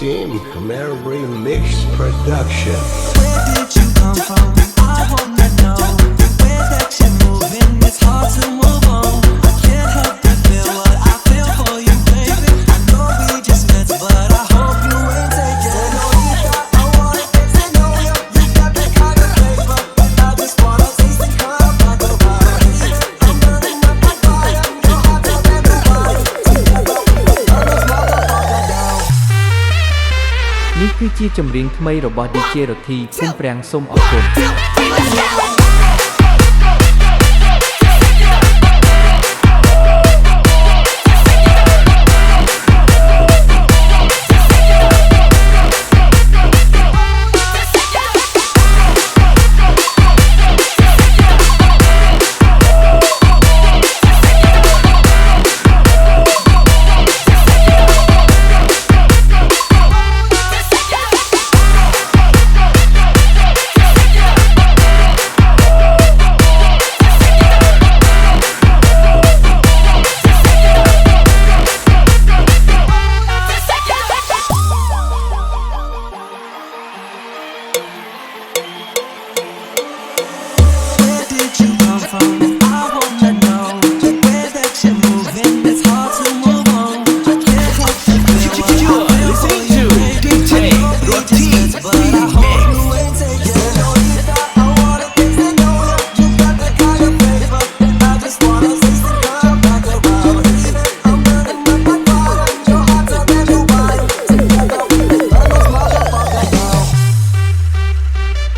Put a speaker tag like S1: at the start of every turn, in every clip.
S1: Team Camry Mix Production.
S2: Where did you come from? I wanna know. Where that you're moving, it's hard to move on. I can't help but feel what I feel for you, baby. I know we just met, but I hope you ain't taking. Señorita, I wanna get to know you. You got that kind of flavor, I just wanna taste and come back around. I'm burning up my fire, you're hotter than the fire. Together we can burn this motherfucker down.
S3: នេះគឺជាចម្រៀងថ្មីរបស់ DJ រទ្ធីភូមិប្រាំងសូមអរគុណ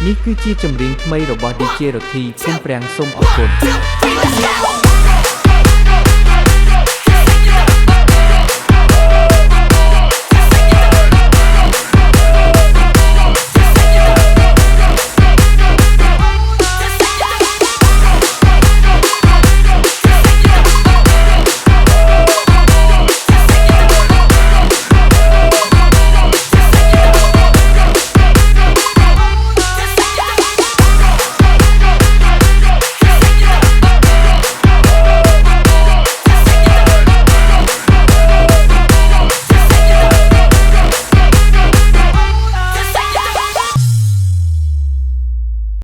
S3: នេះគឺជាចម្រៀងថ្មីរបស់ DJ រទ្ធីភូមិប្រាំងសូមអរគុណ